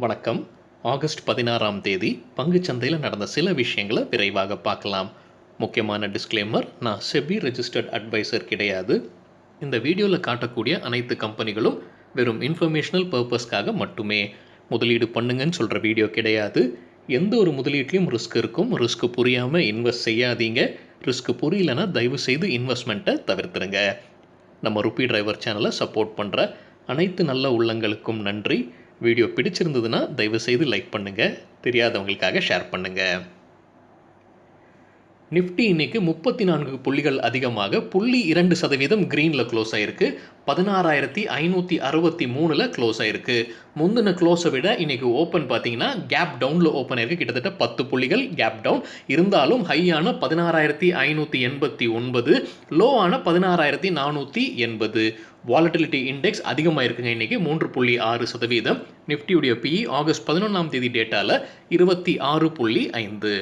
வணக்கம். ஆகஸ்ட் 16ஆம் தேதி பங்குச்சந்தையில் நடந்த சில விஷயங்களை விரைவாக பார்க்கலாம். முக்கியமான டிஸ்க்ளைமர், நான் செபி ரெஜிஸ்டர்ட் அட்வைசர் கிடையாது. இந்த வீடியோவில் காட்டக்கூடிய அனைத்து கம்பெனிகளும் வெறும் இன்ஃபர்மேஷனல் பர்பஸ்க்காக மட்டுமே. முதலீடு பண்ணுங்கன்னு சொல்கிற வீடியோ கிடையாது. எந்த ஒரு முதலீட்லையும் ரிஸ்க் இருக்கும். ரிஸ்க் புரியாமல் இன்வெஸ்ட் செய்யாதீங்க. ரிஸ்க் புரியலன்னா தயவு செய்து இன்வெஸ்ட்மெண்ட்டை தவிர்த்துருங்க. நம்ம ருப்பி டிரைவர் சேனலை சப்போர்ட் பண்ணுற அனைத்து நல்ல உள்ளங்களுக்கும் நன்றி. வீடியோ பிடிச்சிருந்ததுன்னா தயவுசெய்து லைக் பண்ணுங்கள், தெரியாதவங்களுக்காக ஷேர் பண்ணுங்கள். நிஃப்டி இன்னைக்கு 34 புள்ளிகள் அதிகமாக 0.2% க்ரீனில் க்ளோஸ் ஆயிருக்கு. 16,563 க்ளோஸ் ஆயிருக்கு. முந்தின க்ளோஸை விட இன்னைக்கு ஓப்பன் பார்த்தீங்கன்னா கேப் டவுனில் ஓப்பன் ஆயிருக்கு. கிட்டத்தட்ட 10 புள்ளிகள் கேப் டவுன் இருந்தாலும் ஹையான 16,589, லோவான 16,480. வாலட்டிலிட்டி இண்டெக்ஸ் அதிகமாக இருக்குங்க. இன்றைக்கி 3.6%. நிஃப்டியுடைய பிஇ ஆகஸ்ட் 11ஆம் தேதி டேட்டாவில் 26.5.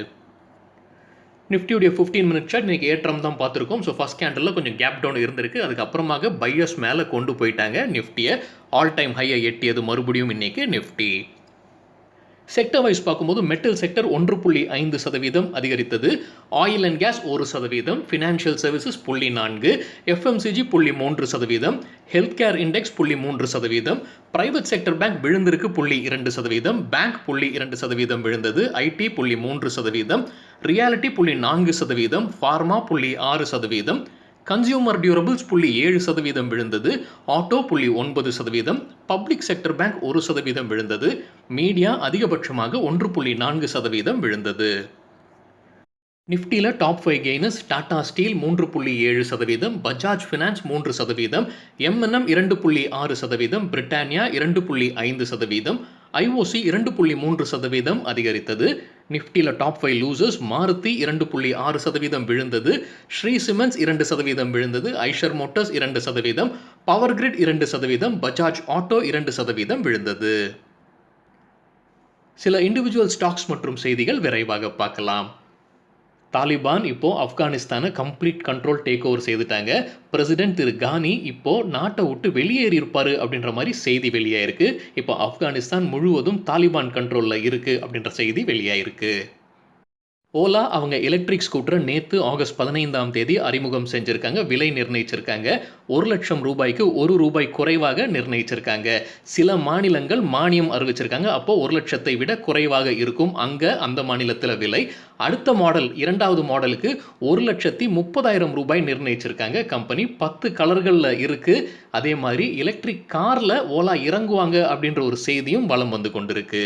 நிஃப்டியுடைய 15 மினிட் சார்ட் இன்றைக்கி ஏற்றம் தான் பார்த்துருக்கோம். ஸோ ஃபஸ்ட் கேண்டலில் கொஞ்சம் கேப் டவுன் இருந்திருக்கு. அதுக்கப்புறமாக பையர்ஸ் மேலே கொண்டு போயிட்டாங்க. நிஃப்டியை ஆல் டைம் ஹையை எட்டியது மறுபடியும் இன்றைக்கி நிஃப்டி. செக்டர் வைஸ் பார்க்கும்போது மெட்டல் செக்டர் 1.5% அதிகரித்தது. Oil and gas 1%, financial services 0.4%, FMCG 0.3%, health care index 0.3%, private sector bank விழுந்திருக்கு 0.2%, பேங்க் 0.2% விழுந்தது, IT 0.3%, reality 0.4%, pharma 0.6%, consumer durables 0.7% விழுந்தது, ஆட்டோ 0.9%, பப்ளிக் செக்டர் பேங்க் 1% விழுந்தது, மீடியா அதிகபட்சமாக 1.4% விழுந்தது. நிஃப்டியில் top 5 gainers Tata steel 3.7%, Bajaj finance 3%, MNM 2.6%, Britannia 2.5%, IOC 2.3% அதிகரித்தது. நிஃப்டியில் டாப் 5 லூசர்ஸ் மாருதி 2.6% விழுந்தது, ஸ்ரீ சிமெண்ட்ஸ் 2% விழுந்தது, Eicher Motors 2%, power grid 2%, Bajaj auto 2% விழுந்தது. சில இண்டிவிஜுவல் ஸ்டாக்ஸ் மற்றும் செய்திகள் விரைவாக பார்க்கலாம். தாலிபான் இப்போ ஆப்கானிஸ்தானை கம்ப்ளீட் கண்ட்ரோல் டேக் ஓவர் செய்துட்டாங்க. பிரசிடென்ட் திரு கானி இப்போ நாட்டை விட்டு வெளியேறி இருப்பாரு அப்படின்ற மாதிரி செய்தி வெளியாயிருக்கு. இப்போ ஆப்கானிஸ்தான் முழுவதும் தாலிபான் கண்ட்ரோலில் இருக்கு அப்படின்ற செய்தி வெளியாயிருக்கு. ஓலா அவங்க எலக்ட்ரிக் ஸ்கூட்டரை நேற்று ஆகஸ்ட் 15ஆம் தேதி அறிமுகம் செஞ்சுருக்காங்க. விலை நிர்ணயிச்சிருக்காங்க. 1 லட்சம் ரூபாய்க்கு ₹1 குறைவாக நிர்ணயிச்சிருக்காங்க. சில மாநிலங்கள் மானியம் அறிவிச்சிருக்காங்க. அப்போ 1 லட்சத்தை விட குறைவாக இருக்கும் அங்கே அந்த மாநிலத்தில் விலை. அடுத்த மாடல் 2வது மாடலுக்கு ₹1,30,000 நிர்ணயிச்சிருக்காங்க. கம்பெனி 10 கலர்களில் இருக்குது. அதே மாதிரி எலக்ட்ரிக் காரில் ஓலா இறங்குவாங்க அப்படின்ற ஒரு செய்தியும் வலம் வந்து கொண்டிருக்கு.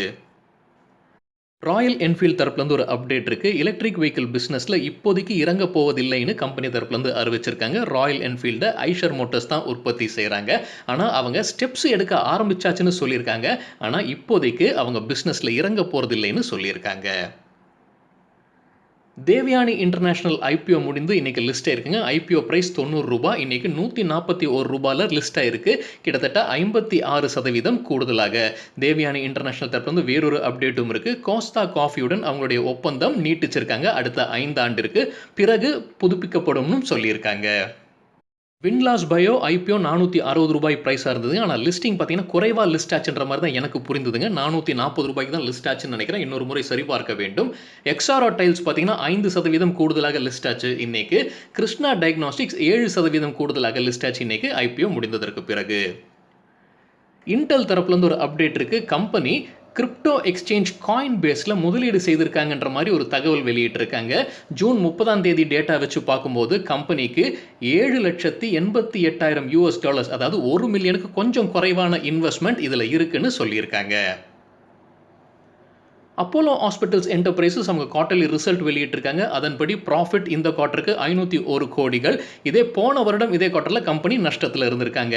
ராயல் என்ஃபீல்டு தரப்புலேருந்து ஒரு அப்டேட் இருக்குது. எலக்ட்ரிக் வெஹிக்கிள் பிஸ்னஸில் இப்போதைக்கு இறங்க போவதில்லைன்னு கம்பெனி தரப்புலேருந்து அறிவிச்சிருக்காங்க. ராயல் என்ஃபீல்டை ஐஷர் மோட்டர்ஸ் தான் உற்பத்தி செய்கிறாங்க. ஆனால் அவங்க ஸ்டெப்ஸ் எடுக்க ஆரம்பிச்சாச்சுன்னு சொல்லியிருக்காங்க. ஆனால் இப்போதைக்கு அவங்க பிஸ்னஸில் இறங்க போகிறதில்லைன்னு சொல்லியிருக்காங்க. தேவயானி இன்டர்நேஷனல் ஐபிஓ முடிந்து இன்றைக்கி லிஸ்ட் ஆயிருக்குங்க. ஐபிஓ ப்ரைஸ் ₹90, இன்றைக்கி ₹141 லிஸ்ட் ஆயிருக்கு. கிட்டத்தட்ட 56% கூடுதலாக. தேவயானி இன்டர்நேஷனல் தரப்புலேருந்து வேறொரு அப்டேட்டும் இருக்குது. கோஸ்டா காஃபியுடன் அவங்களுடைய ஒப்பந்தம் நீட்டிச்சிருக்காங்க. அடுத்த 5 ஆண்டிற்கு பிறகு புதுப்பிக்கப்படும்னு சொல்லியிருக்காங்க. வின்லாஸ் பயோ ஐபிஓ ₹460 ப்ரைஸாக இருந்தது. ஆனால் லிஸ்டிங் பார்த்தீங்கன்னா குறைவாக லிஸ்ட் ஆச்சுன்ற மாதிரி தான் எனக்கு புரிந்துதுங்க. ₹440 தான் லிஸ்ட் ஆச்சுன்னு நினைக்கிறேன். இன்னொரு முறை சரிபார்க்க வேண்டும். எக்ஸாரோ டைல்ஸ் பார்த்தீங்கன்னா 5% கூடுதலாக லிஸ்ட் ஆச்சு இன்னைக்கு. கிருஷ்ணா டயக்னாஸ்டிக்ஸ் 7% கூடுதலாக லிஸ்ட் ஆச்சு இன்னைக்கு ஐபிஓ முடிந்ததற்கு பிறகு. இன்டெல் தரப்புலேருந்து ஒரு அப்டேட் இருக்குது. கம்பெனி கிரிப்டோ எக்ஸ்சேஞ்ச் காயின் பேஸில் முதலீடு செய்திருக்காங்கன்ற மாதிரி ஒரு தகவல் வெளியிட்டிருக்காங்க. ஜூன் 30ஆம் தேதி டேட்டா வச்சு பார்க்கும்போது கம்பெனிக்கு $7,88,000, அதாவது $1 மில்லியனுக்கு கொஞ்சம் குறைவான இன்வெஸ்ட்மெண்ட் இதில் இருக்குன்னு சொல்லியிருக்காங்க. அப்போலோ ஹாஸ்பிட்டல்ஸ் என்டர்பிரைசஸ் அவங்க குவார்ட்டர்லி ரிசல்ட் வெளியிட்டிருக்காங்க. அதன்படி ப்ராஃபிட் இந்த குவார்ட்டருக்கு ₹501 கோடிகள். இதே போன வருடம் இதே குவார்ட்டரில் கம்பெனி நஷ்டத்தில் இருந்திருக்காங்க.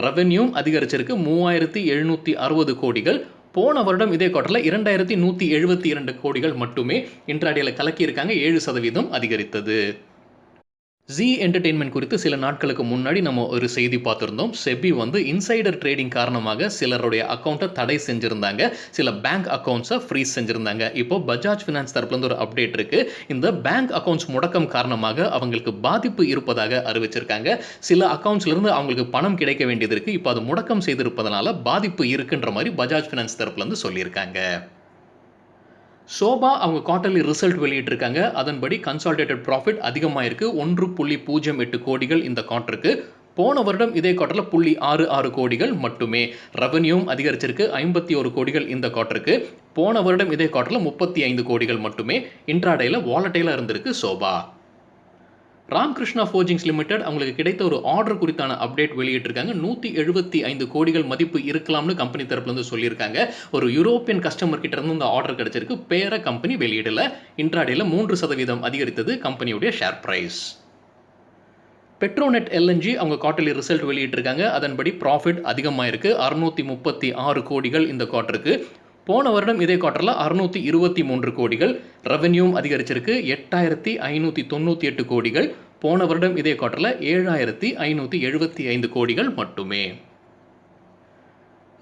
ரெவென்யூ அதிகரிச்சிருக்கு ₹3,760 கோடிகள். போன வருடம் இதே குவார்ட்டரில் ₹2,172 கோடிகள் மட்டுமே. இன்ட்ராடேல கலக்கியிருக்காங்க. 7% அதிகரித்தது. ஜீ என்டர்டெயின்மெண்ட் குறித்து சில நாட்களுக்கு முன்னாடி நம்ம ஒரு செய்தி பார்த்திருந்தோம். செபி வந்து இன்சைடர் ட்ரேடிங் காரணமாக சிலருடைய அக்கவுண்ட்டை தடை செஞ்சிருந்தாங்க. சில பேங்க் அக்கவுண்ட்ஸை ஃப்ரீஸ் செஞ்சிருந்தாங்க. இப்போ பஜாஜ் ஃபினான்ஸ் தரப்புலேருந்து ஒரு அப்டேட் இருக்கு. இந்த பேங்க் அக்கவுண்ட்ஸ் முடக்கம் காரணமாக அவங்களுக்கு பாதிப்பு இருப்பதாக அறிவிச்சிருக்காங்க. சில அக்கவுண்ட்ஸ்லேருந்து அவங்களுக்கு பணம் கிடைக்க வேண்டியது இருக்கு. இப்போ அது முடக்கம் செய்திருப்பதனால பாதிப்பு இருக்குன்ற மாதிரி பஜாஜ் ஃபினான்ஸ் தரப்புலேருந்து சொல்லியிருக்காங்க. சோபா அவங்க குவார்ட்டர்லி ரிசல்ட் வெளியிட்டிருக்காங்க. அதன்படி கன்சாலிடேட்டட் ப்ராஃபிட் அதிகமாயிருக்கு. 1.08 கோடிகள் இந்த குவார்ட்டருக்கு. போன வருடம் இதே குவார்ட்டர்ல 0.66 கோடிகள் மட்டுமே. ரெவென்யூவும் அதிகரிச்சிருக்கு. 51 கோடிகள் இந்த குவார்ட்டருக்கு. போன வருடம் இதே குவார்ட்டர்ல 35 கோடிகள் மட்டுமே. இன்ட்ராடேல வாலட்டைலா இருந்திருக்கு சோபா. ராம்கிருஷ்ணா ஃபோர்ஜிங்ஸ் லிமிடெட் அவங்களுக்கு கிடைத்த ஒரு ஆர்டர் குறித்தான அப்டேட் வெளியிட்டிருக்காங்க. 175 கோடிகள் மதிப்பு இருக்கலாம்னு கம்பெனி தரப்புலேருந்து சொல்லியிருக்காங்க. ஒரு யூரோப்பியன் கஸ்டமர் கிட்ட இருந்து இந்த ஆர்டர் கிடைச்சிருக்கு. பேரை கம்பெனி வெளியிடல. இன்ட்ராடேல 3% அதிகரித்தது கம்பெனியுடைய ஷேர் பிரைஸ். பெட்ரோநெட் எல்என்ஜி அவங்க குவார்ட்டர்லி ரிசல்ட் வெளியிட்டிருக்காங்க. அதன்படி ப்ராஃபிட் அதிகமாயிருக்கு. 636 கோடிகள் இந்த குவார்ட்டருக்கு. போன வருடம் இதே குவார்ட்டர்ல 623 கோடிகள். ரெவென்யூவும் அதிகரிச்சிருக்கு. 8598 கோடிகள். போன வருடம் இதே குவார்ட்டர்ல 7575 கோடிகள் மட்டுமே.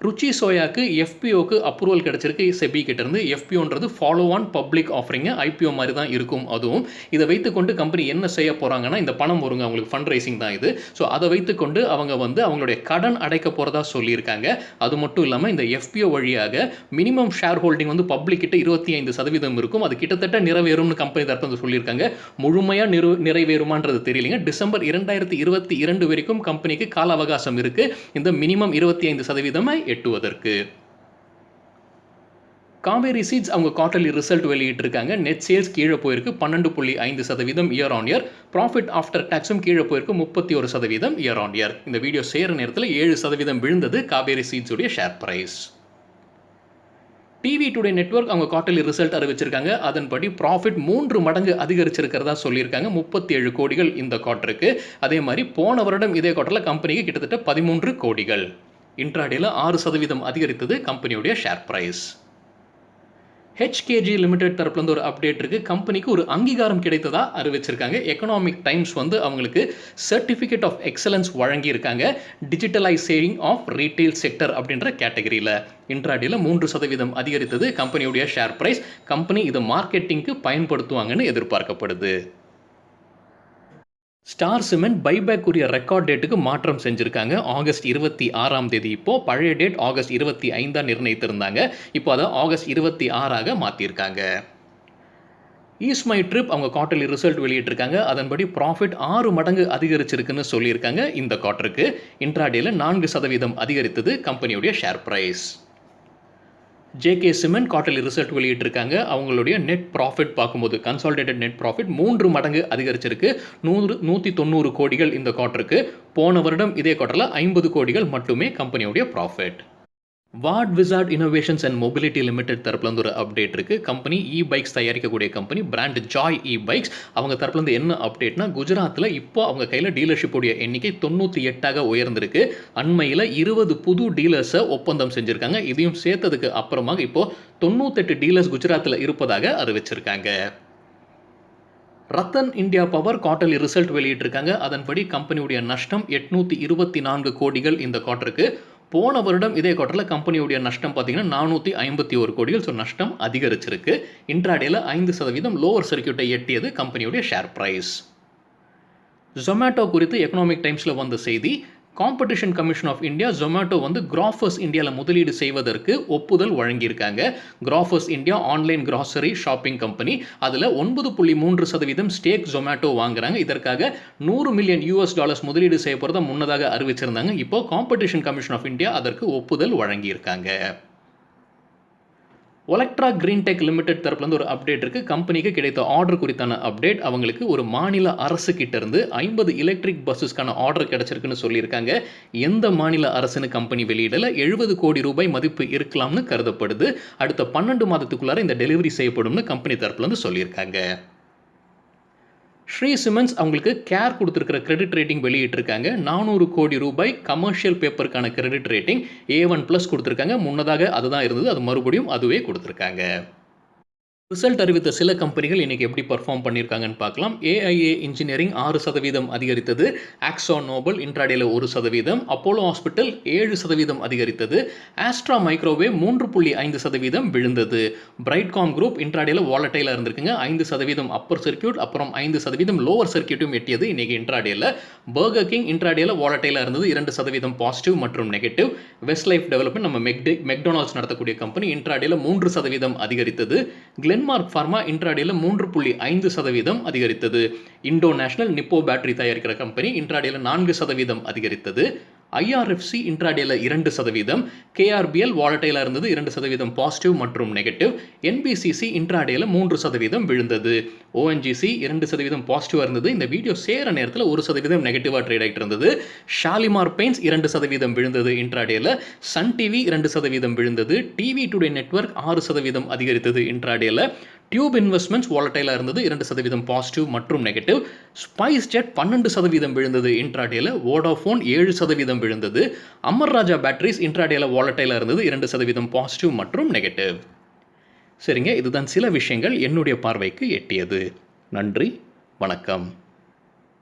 ருச்சி சோயாக்கு எஃபிஓக்கு அப்ரூவல் கிடைச்சிருக்கு செபி கிட்ட இருந்து. எஃபிஓன்றது follow on public offering, IPO மாதிரி தான் இருக்கும். அதுவும் இதை வைத்துக்கொண்டு கம்பெனி என்ன செய்ய போறாங்கன்னா, இந்த பணம் வருங்க அவங்களுக்கு ஃபண்ட் ரைசிங் தான் இது. ஸோ அதை வைத்துக்கொண்டு அவங்க வந்து அவங்களுடைய கடன் அடைக்க போறதா சொல்லியிருக்காங்க. அது மட்டும் இல்லாமல் இந்த எஃபிஓ வழியாக மினிமம் ஷேர் ஹோல்டிங் வந்து பப்ளிக் கிட்ட 25% இருக்கும். அது கிட்டத்தட்ட நிறைவேறும்னு கம்பெனி தரப்பு சொல்லியிருக்காங்க. முழுமையாக நிறைவேறுமான்றது தெரியலைங்க. டிசம்பர் 2022 வரைக்கும் கம்பெனிக்கு கால அவகாசம் இருக்கு இந்த மினிமம் 25% எட்டுவதற்கு. காவேரி சீட்ஸ் அவங்க குவார்ட்டர்லி ரிசல்ட் வெளியிட்டிருக்காங்க. நெட் சேல்ஸ் கீழே போயிருக்கு 12.5% year on year. Profit after டாக்ஸும் கீழே போயிருக்கு 31% இயர் ஆன் இயர். இந்த வீடியோ சேர நேரத்தில் 7% விழுந்தது காவேரி சீட்ஸ் உடைய share price. TV today network அவங்க குவார்ட்டர்லி ரிசல்ட் அறிவிச்சிருக்காங்க. அதன்படி ப்ராஃபிட் 3 மடங்கு அதிகரிச்சிருக்கிறதா சொல்லியிருக்காங்க. 37 கோடிகள் இந்த குவார்ட்டருக்கு. அதே மாதிரி போன வருடம் இதே குவார்ட்டர்ல கம்பெனிக்கு கிட்டத்தட்ட 13 கோடிகள். இன்ட்ராடேல 6% அதிகரித்தது கம்பெனியுடைய ஷேர் பிரைஸ். HKG லிமிடெட் தரப்புலேருந்து ஒரு அப்டேட் இருக்கு. கம்பெனிக்கு ஒரு அங்கீகாரம் கிடைத்ததா அறிவிச்சிருக்காங்க. எக்கனாமிக் டைம்ஸ் வந்து அவங்களுக்கு சர்டிஃபிகேட் ஆஃப் எக்ஸலன்ஸ் வழங்கியிருக்காங்க. டிஜிட்டலைசேஷன் ஆஃப் ரீட்டைல் செக்டர் அப்படின்ற கேட்டகரியில். இன்ட்ராடேல 3% அதிகரித்தது கம்பெனியுடைய ஷேர் பிரைஸ். கம்பெனி இதை மார்க்கெட்டிங்க்கு பயன்படுத்துவாங்கன்னு எதிர்பார்க்கப்படுது. ஸ்டார் சிமெண்ட் பைபேக் உரிய ரெக்கார்ட் டேட்டுக்கு மாற்றம் செஞ்சுருக்காங்க. ஆகஸ்ட் 26ஆம் தேதி. இப்போது பழைய டேட் ஆகஸ்ட் 25 நிர்ணயித்திருந்தாங்க. இப்போ அதை ஆகஸ்ட் 26ஆக மாற்றிருக்காங்க. ஈஸ்மை ட்ரிப் அவங்க குவார்ட்டர்லி ரிசல்ட் வெளியிட்டிருக்காங்க. அதன்படி ப்ராஃபிட் 6 மடங்கு அதிகரிச்சிருக்குன்னு சொல்லியிருக்காங்க இந்த குவார்ட்டருக்கு. இன்ட்ராடேல 4% அதிகரித்தது கம்பெனியுடைய share price. JK cement quarterly result வெளியிட்டிருக்காங்க. அவங்களுடைய நெட் ப்ராஃபிட் பார்க்கும்போது கன்சாலிடேட்டட் நெட் ப்ராஃபிட் 3 மடங்கு அதிகரிச்சிருக்கு. 190 கோடிகள் இந்த குவார்ட்டருக்கு. போன வருடம் இதே குவார்ட்டர்ல 50 கோடிகள் மட்டுமே கம்பெனியுடைய ப்ராஃபிட். Ward wizard innovations and mobility limited தரப்புலேருந்து ஒரு அப்டேட் இருக்குது. கம்பெனி இ பைக்ஸ் தயாரிக்கக்கூடிய company brand joy e bikes. அவங்க தரப்புலேருந்து என்ன அப்டேட்னா, குஜராத்தில் இப்போ அவங்க கையில் டீலர்ஷிப்புடைய எண்ணிக்கை 98ஆக உயர்ந்திருக்கு. அண்மையில் 20 புது டீலர்ஸை ஒப்பந்தம் செஞ்சுருக்காங்க. இதையும் சேர்த்ததுக்கு அப்புறமாக இப்போது 98 டீலர்ஸ் குஜராத்தில் இருப்பதாக அறிவிச்சிருக்காங்க. Rattan India Power quarterly result வெளியிட்டிருக்காங்க. அதன்படி கம்பெனியுடைய நஷ்டம் 824 கோடிகள் இந்த குவார்ட்டருக்கு. போன வருடம் இதே குவார்ட்டரில் கம்பெனியுடைய நஷ்டம் பார்த்தீங்கன்னா 451 கோடிகள். ஸோ நஷ்டம் அதிகரிச்சிருக்கு. இன்ட்ராடேல 5% லோவர் சர்க்கியூட்டை எட்டியது கம்பெனியுடைய ஷேர் பிரைஸ். ஜொமேட்டோ குறித்து எக்கனாமிக் டைம்ஸில் வந்த செய்தி. Competition commission of India Zomato வந்து கிராஃபர்ஸ் இந்தியாவில் முதலீடு செய்வதற்கு ஒப்புதல் வழங்கியிருக்காங்க. Grofers India online grocery shopping company. அதில் 9.3% ஸ்டேக் ஜொமேட்டோ வாங்குறாங்க. இதற்காக $100 மில்லியன் முதலீடு செய்ய போகிறதா முன்னதாக அறிவிச்சிருந்தாங்க. இப்போ காம்படிஷன் கமிஷன் ஆஃப் இந்தியா அதற்கு ஒப்புதல் வழங்கியிருக்காங்க. ஒலக்ட்ரா கிரீன் டெக் லிமிடெட் தரப்புலேருந்து ஒரு அப்டேட் இருக்குது. கம்பெனிக்கு கிடைத்த ஆர்டர் குறித்தான அப்டேட். அவங்களுக்கு ஒரு மாநில அரசு கிட்டேருந்து 50 எலக்ட்ரிக் பஸ்ஸஸ்க்கான ஆர்டர் கிடைச்சிருக்குன்னு சொல்லியிருக்காங்க. எந்த மாநில அரசுன்னு கம்பெனி வெளியிடல. 70 கோடி ரூபாய் மதிப்பு இருக்கலாம்னு கருதப்படுது. அடுத்த 12 மாதத்துக்குள்ளார இந்த டெலிவரி செய்யப்படும்னு கம்பெனி தரப்புலேருந்து சொல்லியிருக்காங்க. ஸ்ரீ சிமெண்ட்ஸ் அவங்களுக்கு கேர் கொடுத்துருக்கிற கிரெடிட் ரேட்டிங் வெளியிட்டிருக்காங்க. 400 கோடி ரூபாய் கமர்ஷியல் பேப்பருக்கான கிரெடிட் ரேட்டிங் A1+ கொடுத்துருக்காங்க. முன்னதாக அதுதான் இருந்தது. அது மறுபடியும் அதுவே கொடுத்துருக்காங்க. ரிசல்ட் அறிவித்த சில கம்பெனிகள் இன்னைக்கு எப்படி பெர்ஃபார்ம் பண்ணியிருக்காங்கன்னு பார்க்கலாம். ஏஐஏ இன்ஜினியரிங் 6% அதிகரித்தது. ஆக்ஸோ நோபல் இன்ட்ராடேல 1%, அப்போலோ ஹாஸ்பிட்டல் 7% அதிகரித்தது. ஆஸ்ட்ரா மைக்ரோவேவ் 3.5% விழுந்தது. பிரைட்காம் குரூப் இன்ட்ராடேல வாலடைலா இருந்திருக்குங்க. 5% அப்பர் சர்க்யூட், அப்புறம் 5% லோவர் சர்க்யூட்டும் எட்டியது இன்னைக்கு இன்ட்ராடேல. பர்கர் கிங் இன்ட்ராடேல வாலடைலா இருந்தது. 2% பாசிட்டிவ் மற்றும் நெகட்டிவ். வெஸ்ட் லைஃப் டெவலப்மெண்ட் நம்ம மெக்டொனால்ட்ஸ் நடத்தக்கூடிய கம்பெனி இன்ட்ராடேல 3% அதிகரித்தது. கிளென்மார்க் ஃபார்மா இன்ட்ராடேல 3.5% அதிகரித்தது. இண்டோ நேஷனல் நிப்போ பேட்டரி தயாரிக்கிற கம்பெனி இன்ட்ராடேல 4% அதிகரித்தது. ஐஆர்எஃப்சி இன்ட்ராடேல 2%, கேஆர்பிஎல் வாலடைலா இருந்தது. 2% பாசிட்டிவ் மற்றும் நெகட்டிவ். என்பிசிசி இன்ட்ராடேல 3% விழுந்தது. ஓஎன்ஜிசி 2% பாசிட்டிவா இருந்தது. இந்த வீடியோ சேர நேரத்தில் 1% நெகட்டிவா ட்ரேட் ஆகிட்டு இருந்தது. ஷாலிமார் பெயிண்ட்ஸ் 2% விழுந்தது இன்ட்ராடேல. சன் டிவி 2% விழுந்தது. டிவி டுடே நெட்வொர்க் 6% அதிகரித்தது இன்ட்ராடேல. டியூப் இன்வெஸ்ட்மெண்ட்ஸ் வாலடைலா இருந்தது. 2% பாசிட்டிவ் மற்றும் நெகட்டிவ். ஸ்பைஸ் ஜெட் 12% விழுந்தது இன்ட்ராடேல. வோடாஃபோன் 7% விழுந்தது. அமர் ராஜா பேட்டரிஸ் இன்ட்ராடேல வாலடைலா இருந்தது. 2% பாசிட்டிவ் மற்றும் நெகட்டிவ். சரிங்க, இதுதான் சில விஷயங்கள் என்னுடைய பார்வைக்கு எட்டியது. நன்றி, வணக்கம்.